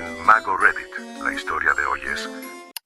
en Mago Reddit. La historia de hoy es...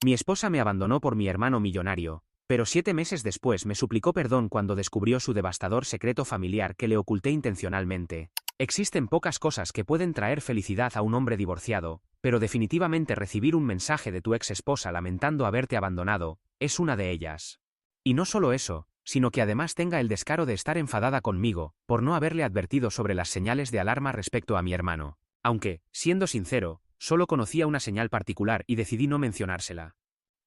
Mi esposa me abandonó por mi hermano millonario, pero 7 meses después me suplicó perdón cuando descubrió su devastador secreto familiar que le oculté intencionalmente. Existen pocas cosas que pueden traer felicidad a un hombre divorciado, pero definitivamente recibir un mensaje de tu ex esposa lamentando haberte abandonado es una de ellas. Y no solo eso, sino que además tenga el descaro de estar enfadada conmigo por no haberle advertido sobre las señales de alarma respecto a mi hermano. Aunque, siendo sincero, solo conocía una señal particular y decidí no mencionársela.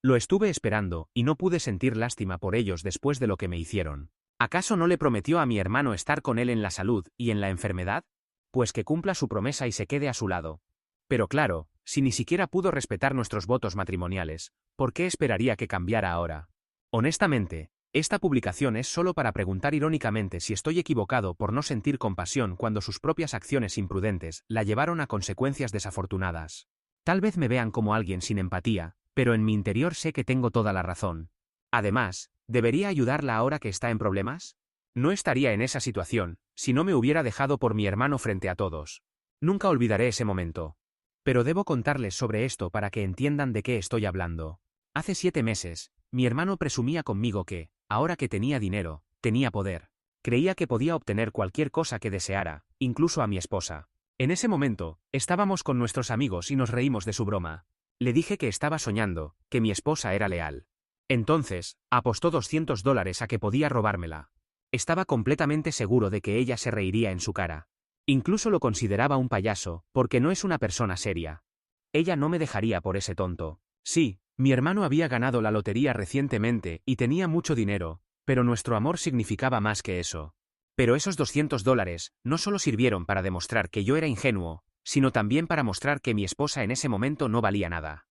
Lo estuve esperando, y no pude sentir lástima por ellos después de lo que me hicieron. ¿Acaso no le prometió a mi hermano estar con él en la salud y en la enfermedad? Pues que cumpla su promesa y se quede a su lado. Pero claro, si ni siquiera pudo respetar nuestros votos matrimoniales, ¿por qué esperaría que cambiara ahora? Honestamente, esta publicación es solo para preguntar irónicamente si estoy equivocado por no sentir compasión cuando sus propias acciones imprudentes la llevaron a consecuencias desafortunadas. Tal vez me vean como alguien sin empatía, pero en mi interior sé que tengo toda la razón. Además, ¿debería ayudarla ahora que está en problemas? No estaría en esa situación si no me hubiera dejado por mi hermano frente a todos. Nunca olvidaré ese momento. Pero debo contarles sobre esto para que entiendan de qué estoy hablando. Hace 7 meses, mi hermano presumía conmigo que, ahora que tenía dinero, tenía poder. Creía que podía obtener cualquier cosa que deseara, incluso a mi esposa. En ese momento, estábamos con nuestros amigos y nos reímos de su broma. Le dije que estaba soñando, que mi esposa era leal. Entonces, apostó $200 a que podía robármela. Estaba completamente seguro de que ella se reiría en su cara. Incluso lo consideraba un payaso, porque no es una persona seria. Ella no me dejaría por ese tonto. Sí, mi hermano había ganado la lotería recientemente y tenía mucho dinero, pero nuestro amor significaba más que eso. Pero esos $200 no solo sirvieron para demostrar que yo era ingenuo, sino también para mostrar que mi esposa en ese momento no valía nada.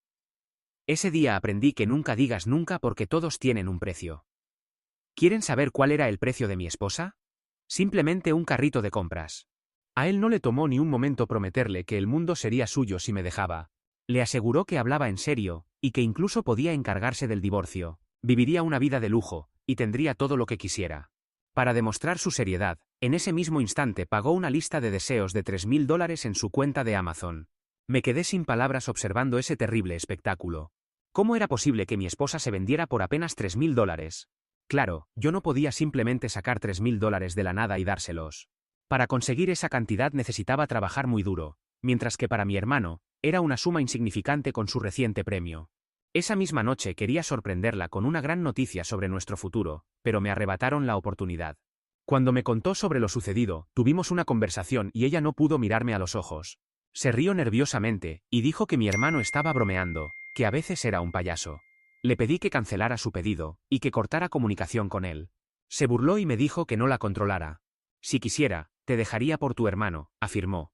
Ese día aprendí que nunca digas nunca porque todos tienen un precio. ¿Quieren saber cuál era el precio de mi esposa? Simplemente un carrito de compras. A él no le tomó ni un momento prometerle que el mundo sería suyo si me dejaba. Le aseguró que hablaba en serio, y que incluso podía encargarse del divorcio, viviría una vida de lujo, y tendría todo lo que quisiera. Para demostrar su seriedad, en ese mismo instante pagó una lista de deseos de $3000 en su cuenta de Amazon. Me quedé sin palabras observando ese terrible espectáculo. ¿Cómo era posible que mi esposa se vendiera por apenas $3000? Claro, yo no podía simplemente sacar $3000 de la nada y dárselos. Para conseguir esa cantidad necesitaba trabajar muy duro, mientras que para mi hermano, era una suma insignificante con su reciente premio. Esa misma noche quería sorprenderla con una gran noticia sobre nuestro futuro, pero me arrebataron la oportunidad. Cuando me contó sobre lo sucedido, tuvimos una conversación y ella no pudo mirarme a los ojos. Se rió nerviosamente, y dijo que mi hermano estaba bromeando, que a veces era un payaso. Le pedí que cancelara su pedido, y que cortara comunicación con él. Se burló y me dijo que no la controlara. Si quisiera, te dejaría por tu hermano, afirmó.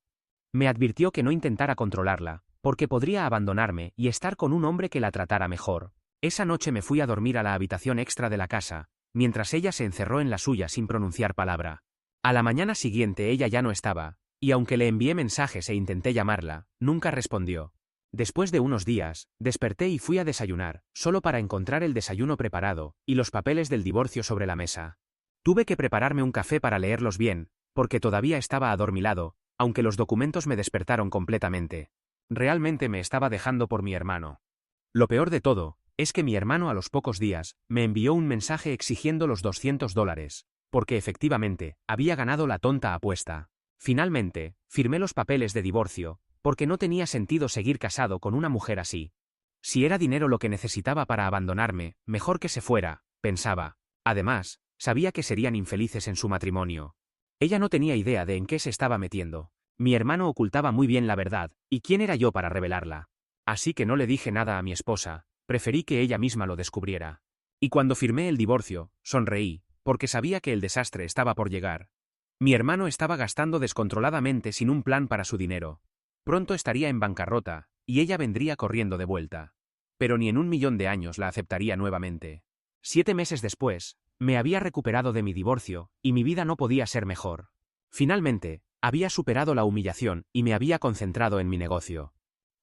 Me advirtió que no intentara controlarla, porque podría abandonarme y estar con un hombre que la tratara mejor. Esa noche me fui a dormir a la habitación extra de la casa, mientras ella se encerró en la suya sin pronunciar palabra. A la mañana siguiente ella ya no estaba, y aunque le envié mensajes e intenté llamarla, nunca respondió. Después de unos días, desperté y fui a desayunar, solo para encontrar el desayuno preparado, y los papeles del divorcio sobre la mesa. Tuve que prepararme un café para leerlos bien, porque todavía estaba adormilado, aunque los documentos me despertaron completamente. Realmente me estaba dejando por mi hermano. Lo peor de todo, es que mi hermano a los pocos días, me envió un mensaje exigiendo los $200, porque efectivamente, había ganado la tonta apuesta. Finalmente, firmé los papeles de divorcio, porque no tenía sentido seguir casado con una mujer así. Si era dinero lo que necesitaba para abandonarme, mejor que se fuera, pensaba. Además, sabía que serían infelices en su matrimonio. Ella no tenía idea de en qué se estaba metiendo. Mi hermano ocultaba muy bien la verdad, ¿y quién era yo para revelarla? Así que no le dije nada a mi esposa, preferí que ella misma lo descubriera. Y cuando firmé el divorcio, sonreí, porque sabía que el desastre estaba por llegar. Mi hermano estaba gastando descontroladamente sin un plan para su dinero. Pronto estaría en bancarrota, y ella vendría corriendo de vuelta. Pero ni en 1.000.000 de años la aceptaría nuevamente. 7 meses después, me había recuperado de mi divorcio, y mi vida no podía ser mejor. Finalmente, había superado la humillación y me había concentrado en mi negocio.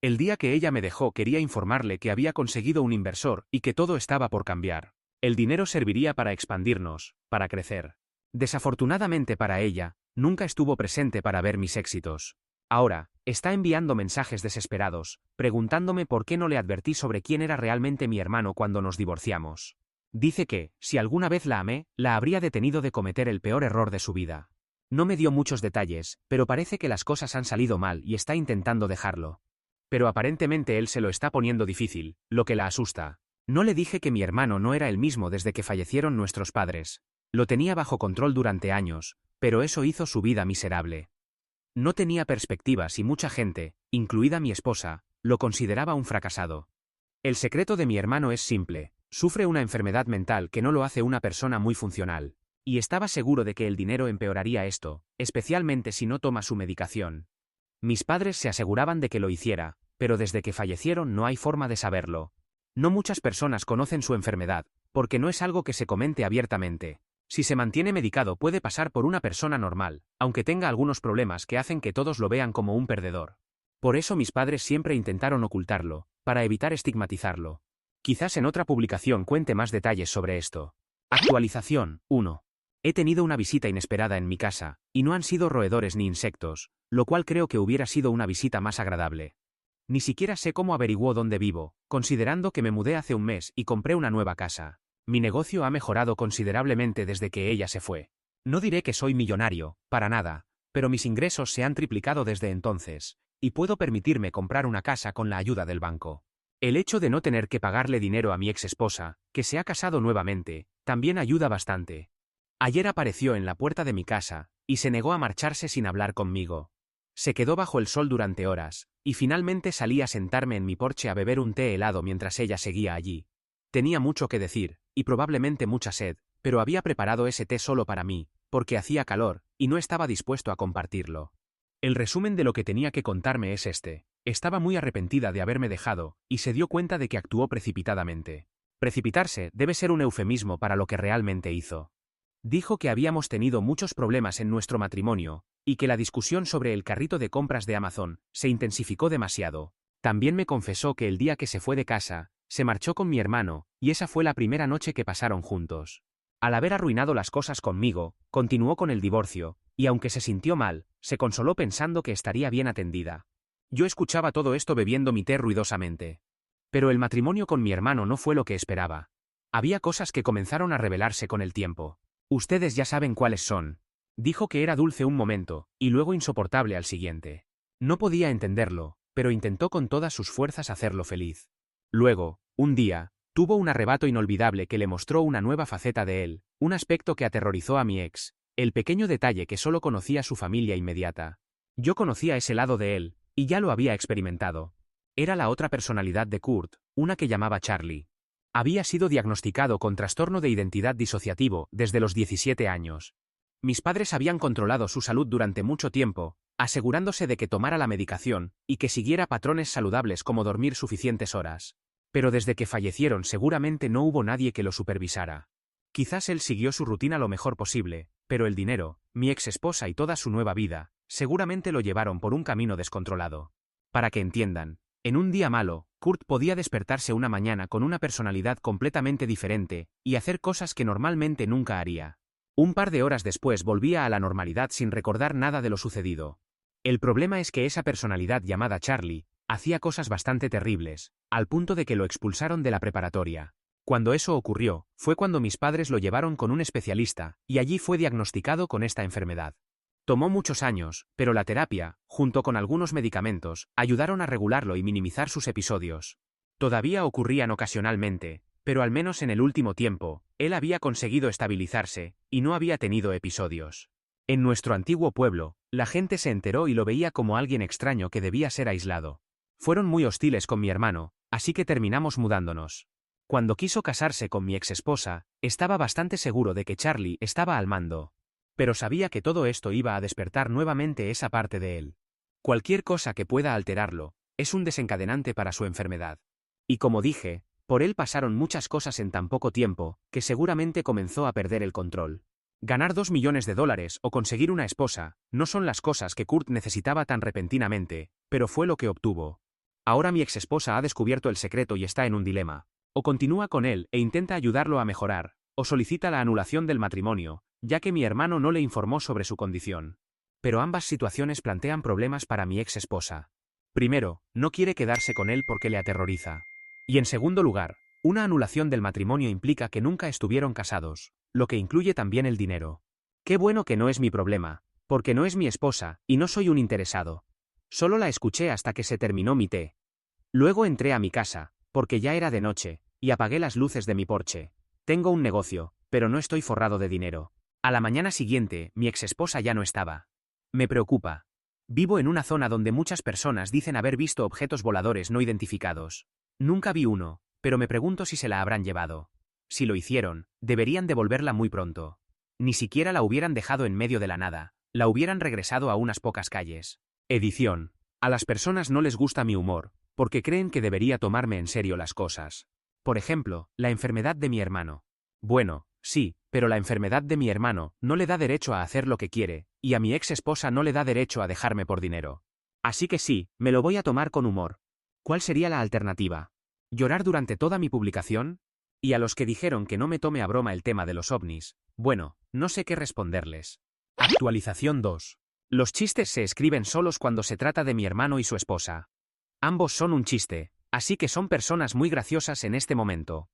El día que ella me dejó quería informarle que había conseguido un inversor y que todo estaba por cambiar. El dinero serviría para expandirnos, para crecer. Desafortunadamente para ella, nunca estuvo presente para ver mis éxitos. Ahora, está enviando mensajes desesperados, preguntándome por qué no le advertí sobre quién era realmente mi hermano cuando nos divorciamos. Dice que, si alguna vez la amé, la habría detenido de cometer el peor error de su vida. No me dio muchos detalles, pero parece que las cosas han salido mal y está intentando dejarlo. Pero aparentemente él se lo está poniendo difícil, lo que la asusta. No le dije que mi hermano no era el mismo desde que fallecieron nuestros padres. Lo tenía bajo control durante años, pero eso hizo su vida miserable. No tenía perspectivas y mucha gente, incluida mi esposa, lo consideraba un fracasado. El secreto de mi hermano es simple: sufre una enfermedad mental que no lo hace una persona muy funcional. Y estaba seguro de que el dinero empeoraría esto, especialmente si no toma su medicación. Mis padres se aseguraban de que lo hiciera, pero desde que fallecieron no hay forma de saberlo. No muchas personas conocen su enfermedad, porque no es algo que se comente abiertamente. Si se mantiene medicado puede pasar por una persona normal, aunque tenga algunos problemas que hacen que todos lo vean como un perdedor. Por eso mis padres siempre intentaron ocultarlo, para evitar estigmatizarlo. Quizás en otra publicación cuente más detalles sobre esto. Actualización 1. He tenido una visita inesperada en mi casa, y no han sido roedores ni insectos, lo cual creo que hubiera sido una visita más agradable. Ni siquiera sé cómo averiguó dónde vivo, considerando que me mudé hace un mes y compré una nueva casa. Mi negocio ha mejorado considerablemente desde que ella se fue. No diré que soy millonario, para nada, pero mis ingresos se han triplicado desde entonces, y puedo permitirme comprar una casa con la ayuda del banco. El hecho de no tener que pagarle dinero a mi ex esposa, que se ha casado nuevamente, también ayuda bastante. Ayer apareció en la puerta de mi casa, y se negó a marcharse sin hablar conmigo. Se quedó bajo el sol durante horas, y finalmente salí a sentarme en mi porche a beber un té helado mientras ella seguía allí. Tenía mucho que decir, y probablemente mucha sed, pero había preparado ese té solo para mí, porque hacía calor, y no estaba dispuesto a compartirlo. El resumen de lo que tenía que contarme es este: estaba muy arrepentida de haberme dejado, y se dio cuenta de que actuó precipitadamente. Precipitarse debe ser un eufemismo para lo que realmente hizo. Dijo que habíamos tenido muchos problemas en nuestro matrimonio, y que la discusión sobre el carrito de compras de Amazon se intensificó demasiado. También me confesó que el día que se fue de casa, se marchó con mi hermano, y esa fue la primera noche que pasaron juntos. Al haber arruinado las cosas conmigo, continuó con el divorcio, y aunque se sintió mal, se consoló pensando que estaría bien atendida. Yo escuchaba todo esto bebiendo mi té ruidosamente. Pero el matrimonio con mi hermano no fue lo que esperaba. Había cosas que comenzaron a revelarse con el tiempo. Ustedes ya saben cuáles son. Dijo que era dulce un momento, y luego insoportable al siguiente. No podía entenderlo, pero intentó con todas sus fuerzas hacerlo feliz. Luego, un día, tuvo un arrebato inolvidable que le mostró una nueva faceta de él, un aspecto que aterrorizó a mi ex, el pequeño detalle que solo conocía su familia inmediata. Yo conocía ese lado de él, y ya lo había experimentado. Era la otra personalidad de Kurt, una que llamaba Charlie. Había sido diagnosticado con trastorno de identidad disociativo desde los 17 años. Mis padres habían controlado su salud durante mucho tiempo, asegurándose de que tomara la medicación y que siguiera patrones saludables como dormir suficientes horas. Pero desde que fallecieron seguramente no hubo nadie que lo supervisara. Quizás él siguió su rutina lo mejor posible, pero el dinero, mi ex esposa y toda su nueva vida, seguramente lo llevaron por un camino descontrolado. Para que entiendan, en un día malo, Kurt podía despertarse una mañana con una personalidad completamente diferente y hacer cosas que normalmente nunca haría. Un par de horas después volvía a la normalidad sin recordar nada de lo sucedido. El problema es que esa personalidad llamada Charlie hacía cosas bastante terribles, al punto de que lo expulsaron de la preparatoria. Cuando eso ocurrió, fue cuando mis padres lo llevaron con un especialista, y allí fue diagnosticado con esta enfermedad. Tomó muchos años, pero la terapia, junto con algunos medicamentos, ayudaron a regularlo y minimizar sus episodios. Todavía ocurrían ocasionalmente, pero al menos en el último tiempo, él había conseguido estabilizarse, y no había tenido episodios. En nuestro antiguo pueblo, la gente se enteró y lo veía como alguien extraño que debía ser aislado. Fueron muy hostiles con mi hermano, así que terminamos mudándonos. Cuando quiso casarse con mi ex esposa, estaba bastante seguro de que Charlie estaba al mando. Pero sabía que todo esto iba a despertar nuevamente esa parte de él. Cualquier cosa que pueda alterarlo, es un desencadenante para su enfermedad. Y como dije, por él pasaron muchas cosas en tan poco tiempo, que seguramente comenzó a perder el control. Ganar $2 millones o conseguir una esposa, no son las cosas que Kurt necesitaba tan repentinamente, pero fue lo que obtuvo. Ahora mi exesposa ha descubierto el secreto y está en un dilema. O continúa con él e intenta ayudarlo a mejorar, o solicita la anulación del matrimonio, ya que mi hermano no le informó sobre su condición. Pero ambas situaciones plantean problemas para mi ex esposa. Primero, no quiere quedarse con él porque le aterroriza. Y en segundo lugar, una anulación del matrimonio implica que nunca estuvieron casados, lo que incluye también el dinero. Qué bueno que no es mi problema, porque no es mi esposa, y no soy un interesado. Solo la escuché hasta que se terminó mi té. Luego entré a mi casa, porque ya era de noche, y apagué las luces de mi porche. Tengo un negocio, pero no estoy forrado de dinero. A la mañana siguiente, mi exesposa ya no estaba. Me preocupa. Vivo en una zona donde muchas personas dicen haber visto objetos voladores no identificados. Nunca vi uno, pero me pregunto si se la habrán llevado. Si lo hicieron, deberían devolverla muy pronto. Ni siquiera la hubieran dejado en medio de la nada, la hubieran regresado a unas pocas calles. Edición. A las personas no les gusta mi humor, porque creen que debería tomarme en serio las cosas. Por ejemplo, la enfermedad de mi hermano. Bueno, sí, pero la enfermedad de mi hermano no le da derecho a hacer lo que quiere, y a mi ex esposa no le da derecho a dejarme por dinero. Así que sí, me lo voy a tomar con humor. ¿Cuál sería la alternativa? ¿Llorar durante toda mi publicación? Y a los que dijeron que no me tome a broma el tema de los ovnis, bueno, no sé qué responderles. Actualización 2. Los chistes se escriben solos cuando se trata de mi hermano y su esposa. Ambos son un chiste, así que son personas muy graciosas en este momento.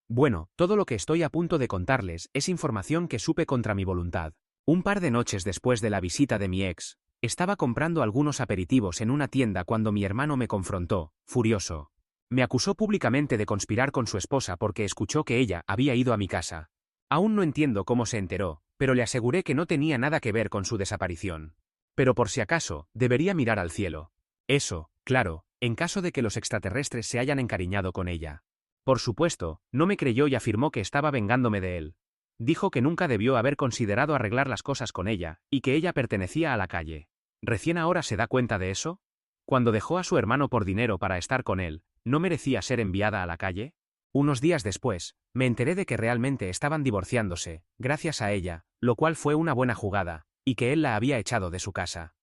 Bueno, todo lo que estoy a punto de contarles es información que supe contra mi voluntad. Un par de noches después de la visita de mi ex, estaba comprando algunos aperitivos en una tienda cuando mi hermano me confrontó, furioso. Me acusó públicamente de conspirar con su esposa porque escuchó que ella había ido a mi casa. Aún no entiendo cómo se enteró, pero le aseguré que no tenía nada que ver con su desaparición. Pero por si acaso, debería mirar al cielo. Eso, claro, en caso de que los extraterrestres se hayan encariñado con ella. Por supuesto, no me creyó y afirmó que estaba vengándome de él. Dijo que nunca debió haber considerado arreglar las cosas con ella, y que ella pertenecía a la calle. ¿Recién ahora se da cuenta de eso? Cuando dejó a su hermano por dinero para estar con él, ¿no merecía ser enviada a la calle? Unos días después, me enteré de que realmente estaban divorciándose, gracias a ella, lo cual fue una buena jugada, y que él la había echado de su casa.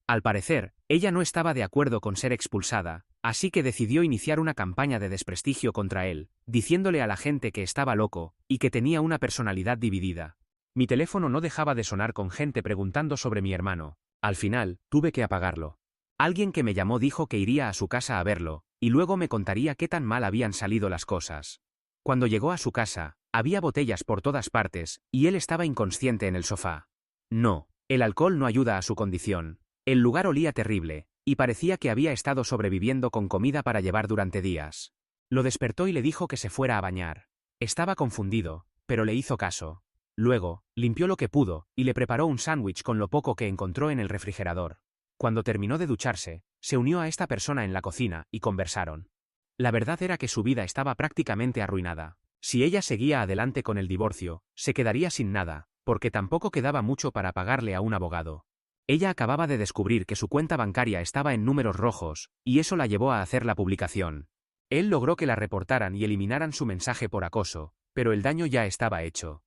Al parecer, ella no estaba de acuerdo con ser expulsada, así que decidió iniciar una campaña de desprestigio contra él, diciéndole a la gente que estaba loco, y que tenía una personalidad dividida. Mi teléfono no dejaba de sonar con gente preguntando sobre mi hermano. Al final, tuve que apagarlo. Alguien que me llamó dijo que iría a su casa a verlo, y luego me contaría qué tan mal habían salido las cosas. Cuando llegó a su casa, había botellas por todas partes, y él estaba inconsciente en el sofá. No, el alcohol no ayuda a su condición. El lugar olía terrible, y parecía que había estado sobreviviendo con comida para llevar durante días. Lo despertó y le dijo que se fuera a bañar. Estaba confundido, pero le hizo caso. Luego, limpió lo que pudo, y le preparó un sándwich con lo poco que encontró en el refrigerador. Cuando terminó de ducharse, se unió a esta persona en la cocina, y conversaron. La verdad era que su vida estaba prácticamente arruinada. Si ella seguía adelante con el divorcio, se quedaría sin nada, porque tampoco quedaba mucho para pagarle a un abogado. Ella acababa de descubrir que su cuenta bancaria estaba en números rojos, y eso la llevó a hacer la publicación. Él logró que la reportaran y eliminaran su mensaje por acoso, pero el daño ya estaba hecho.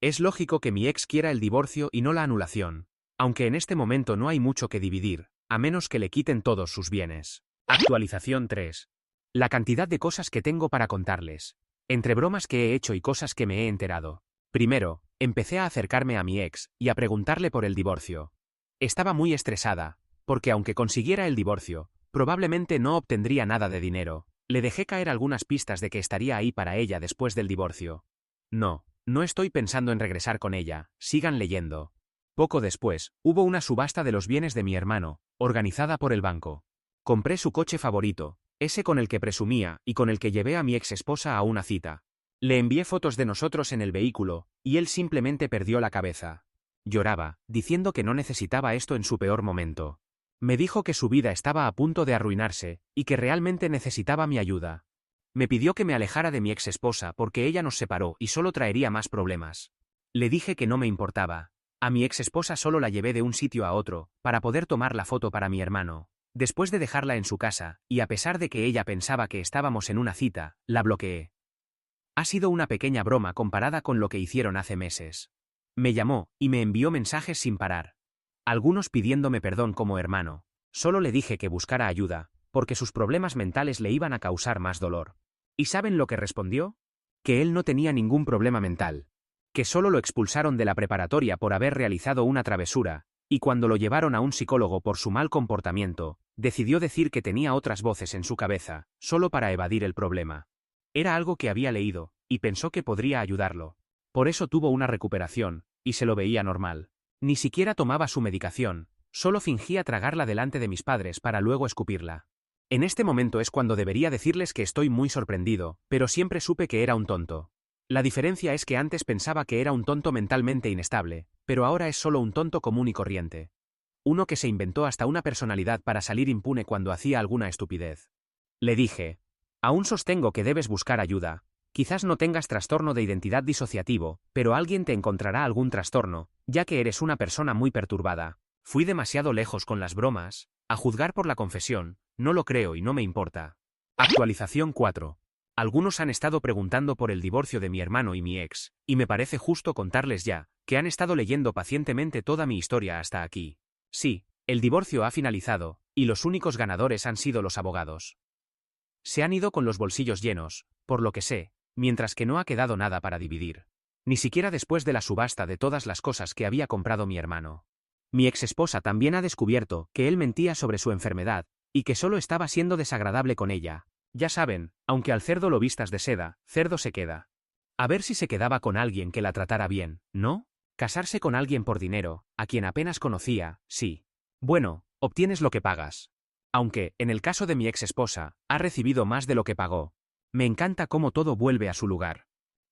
Es lógico que mi ex quiera el divorcio y no la anulación, aunque en este momento no hay mucho que dividir, a menos que le quiten todos sus bienes. Actualización 3. La cantidad de cosas que tengo para contarles. Entre bromas que he hecho y cosas que me he enterado. Primero, empecé a acercarme a mi ex y a preguntarle por el divorcio. Estaba muy estresada, porque aunque consiguiera el divorcio, probablemente no obtendría nada de dinero. Le dejé caer algunas pistas de que estaría ahí para ella después del divorcio. No estoy pensando en regresar con ella, sigan leyendo. Poco después, hubo una subasta de los bienes de mi hermano, organizada por el banco. Compré su coche favorito, ese con el que presumía y con el que llevé a mi ex esposa a una cita. Le envié fotos de nosotros en el vehículo, y él simplemente perdió la cabeza. Lloraba, diciendo que no necesitaba esto en su peor momento. Me dijo que su vida estaba a punto de arruinarse, y que realmente necesitaba mi ayuda. Me pidió que me alejara de mi ex esposa porque ella nos separó y solo traería más problemas. Le dije que no me importaba. A mi ex esposa solo la llevé de un sitio a otro, para poder tomar la foto para mi hermano. Después de dejarla en su casa, y a pesar de que ella pensaba que estábamos en una cita, la bloqueé. Ha sido una pequeña broma comparada con lo que hicieron hace meses. Me llamó, y me envió mensajes sin parar. Algunos pidiéndome perdón como hermano. Solo le dije que buscara ayuda, porque sus problemas mentales le iban a causar más dolor. ¿Y saben lo que respondió? Que él no tenía ningún problema mental. Que solo lo expulsaron de la preparatoria por haber realizado una travesura, Y cuando lo llevaron a un psicólogo por su mal comportamiento, decidió decir que tenía otras voces en su cabeza, solo para evadir el problema. Era algo que había leído, y pensó que podría ayudarlo. Por eso tuvo una recuperación, y se lo veía normal. Ni siquiera tomaba su medicación, solo fingía tragarla delante de mis padres para luego escupirla. En este momento es cuando debería decirles que estoy muy sorprendido, pero siempre supe que era un tonto. La diferencia es que antes pensaba que era un tonto mentalmente inestable, pero ahora es solo un tonto común y corriente. Uno que se inventó hasta una personalidad para salir impune cuando hacía alguna estupidez. Le dije: aún sostengo que debes buscar ayuda. Quizás no tengas trastorno de identidad disociativo, pero alguien te encontrará algún trastorno, ya que eres una persona muy perturbada. Fui demasiado lejos con las bromas, a juzgar por la confesión, no lo creo y no me importa. Actualización 4. Algunos han estado preguntando por el divorcio de mi hermano y mi ex, y me parece justo contarles ya, que han estado leyendo pacientemente toda mi historia hasta aquí. Sí, el divorcio ha finalizado, y los únicos ganadores han sido los abogados. Se han ido con los bolsillos llenos, por lo que sé, mientras que no ha quedado nada para dividir. Ni siquiera después de la subasta de todas las cosas que había comprado mi hermano. Mi exesposa también ha descubierto que él mentía sobre su enfermedad, y que solo estaba siendo desagradable con ella. Ya saben, aunque al cerdo lo vistas de seda, cerdo se queda. A ver si se quedaba con alguien que la tratara bien, ¿no? Casarse con alguien por dinero, a quien apenas conocía, sí. Bueno, obtienes lo que pagas. Aunque, en el caso de mi exesposa, ha recibido más de lo que pagó. Me encanta cómo todo vuelve a su lugar.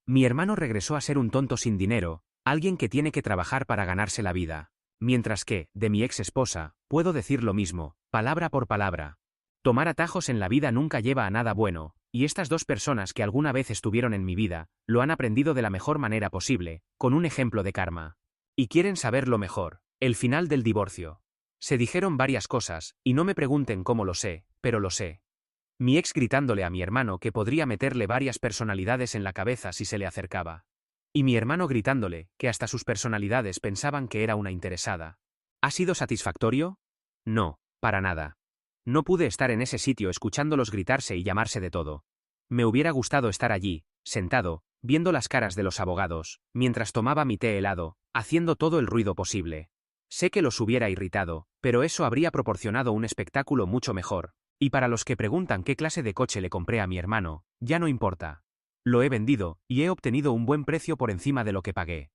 Mi hermano regresó a ser un tonto sin dinero, alguien que tiene que trabajar para ganarse la vida. Mientras que, de mi exesposa, puedo decir lo mismo, palabra por palabra. Tomar atajos en la vida nunca lleva a nada bueno, y estas dos personas que alguna vez estuvieron en mi vida, lo han aprendido de la mejor manera posible, con un ejemplo de karma. Y quieren saber lo mejor, el final del divorcio. Se dijeron varias cosas, y no me pregunten cómo lo sé, pero lo sé. Mi ex gritándole a mi hermano que podría meterle varias personalidades en la cabeza si se le acercaba. Y mi hermano gritándole que hasta sus personalidades pensaban que era una interesada. ¿Ha sido satisfactorio? No, para nada. No pude estar en ese sitio escuchándolos gritarse y llamarse de todo. Me hubiera gustado estar allí, sentado, viendo las caras de los abogados, mientras tomaba mi té helado, haciendo todo el ruido posible. Sé que los hubiera irritado, pero eso habría proporcionado un espectáculo mucho mejor. Y para los que preguntan qué clase de coche le compré a mi hermano, ya no importa. Lo he vendido, y he obtenido un buen precio por encima de lo que pagué.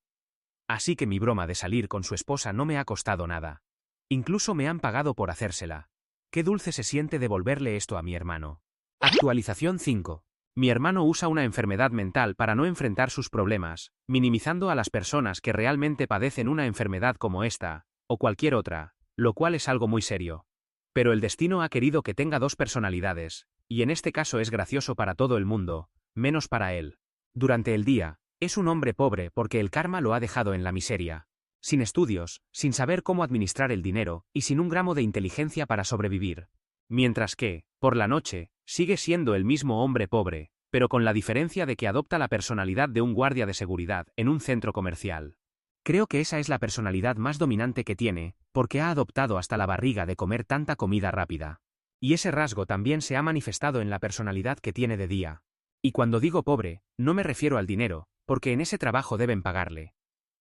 Así que mi broma de salir con su esposa no me ha costado nada. Incluso me han pagado por hacérsela. Qué dulce se siente devolverle esto a mi hermano. Actualización 5. Mi hermano usa una enfermedad mental para no enfrentar sus problemas, minimizando a las personas que realmente padecen una enfermedad como esta, o cualquier otra, lo cual es algo muy serio. Pero el destino ha querido que tenga dos personalidades, y en este caso es gracioso para todo el mundo, menos para él. Durante el día, es un hombre pobre porque el karma lo ha dejado en la miseria. Sin estudios, sin saber cómo administrar el dinero, y sin un gramo de inteligencia para sobrevivir. Mientras que, por la noche, sigue siendo el mismo hombre pobre, pero con la diferencia de que adopta la personalidad de un guardia de seguridad en un centro comercial. Creo que esa es la personalidad más dominante que tiene, porque ha adoptado hasta la barriga de comer tanta comida rápida. Y ese rasgo también se ha manifestado en la personalidad que tiene de día. Y cuando digo pobre, no me refiero al dinero, porque en ese trabajo deben pagarle.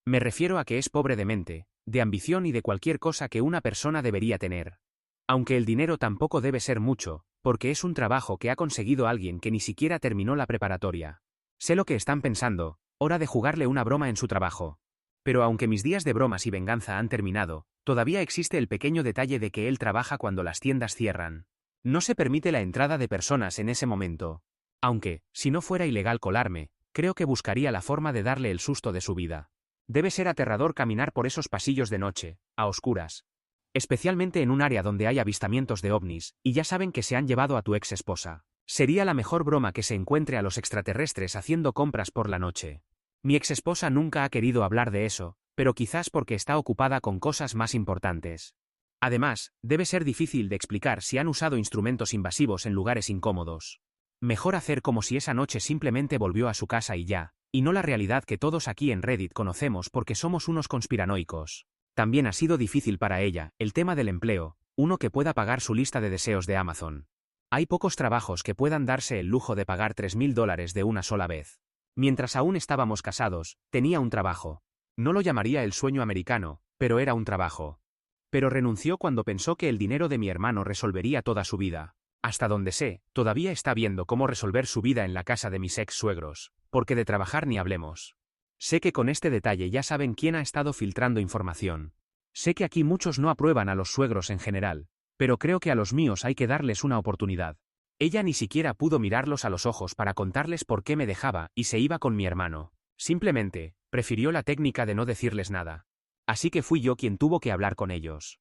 Me refiero a que es pobre de mente, de ambición y de cualquier cosa que una persona debería tener. Aunque el dinero tampoco debe ser mucho, porque es un trabajo que ha conseguido alguien que ni siquiera terminó la preparatoria. Sé lo que están pensando, hora de jugarle una broma en su trabajo. Pero aunque mis días de bromas y venganza han terminado, todavía existe el pequeño detalle de que él trabaja cuando las tiendas cierran. No se permite la entrada de personas en ese momento. Aunque, si no fuera ilegal colarme, creo que buscaría la forma de darle el susto de su vida. Debe ser aterrador caminar por esos pasillos de noche, a oscuras. Especialmente en un área donde hay avistamientos de ovnis, y ya saben que se han llevado a tu ex esposa. Sería la mejor broma que se encuentre a los extraterrestres haciendo compras por la noche. Mi exesposa nunca ha querido hablar de eso, pero quizás porque está ocupada con cosas más importantes. Además, debe ser difícil de explicar si han usado instrumentos invasivos en lugares incómodos. Mejor hacer como si esa noche simplemente volvió a su casa y ya, y no la realidad que todos aquí en Reddit conocemos porque somos unos conspiranoicos. También ha sido difícil para ella, el tema del empleo, uno que pueda pagar su lista de deseos de Amazon. Hay pocos trabajos que puedan darse el lujo de pagar $3.000 de una sola vez. Mientras aún estábamos casados, tenía un trabajo. No lo llamaría el sueño americano, pero era un trabajo. pero renunció cuando pensó que el dinero de mi hermano resolvería toda su vida. Hasta donde sé, todavía está viendo cómo resolver su vida en la casa de mis ex suegros, porque de trabajar ni hablemos. Sé que con este detalle ya saben quién ha estado filtrando información. Sé que aquí muchos no aprueban a los suegros en general, pero creo que a los míos hay que darles una oportunidad. Ella ni siquiera pudo mirarlos a los ojos para contarles por qué me dejaba y se iba con mi hermano. Simplemente, prefirió la técnica de no decirles nada. Así que fui yo quien tuvo que hablar con ellos.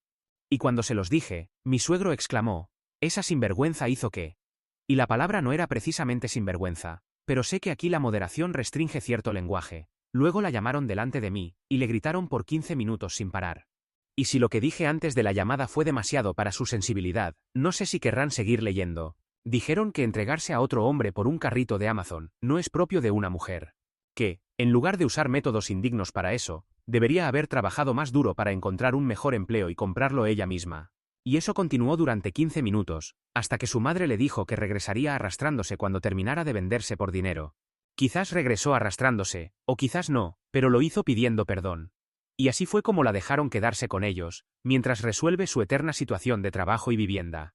Y cuando se los dije, mi suegro exclamó: «Esa sinvergüenza hizo qué». Y la palabra no era precisamente sinvergüenza, pero sé que aquí la moderación restringe cierto lenguaje. Luego la llamaron delante de mí, y le gritaron por 15 minutos sin parar. Y si lo que dije antes de la llamada fue demasiado para su sensibilidad, no sé si querrán seguir leyendo. Dijeron que entregarse a otro hombre por un carrito de Amazon no es propio de una mujer. Que, en lugar de usar métodos indignos para eso, debería haber trabajado más duro para encontrar un mejor empleo y comprarlo ella misma. Y eso continuó durante 15 minutos, hasta que su madre le dijo que regresaría arrastrándose cuando terminara de venderse por dinero. Quizás regresó arrastrándose, o quizás no, pero lo hizo pidiendo perdón. Y así fue como la dejaron quedarse con ellos, mientras resuelve su eterna situación de trabajo y vivienda.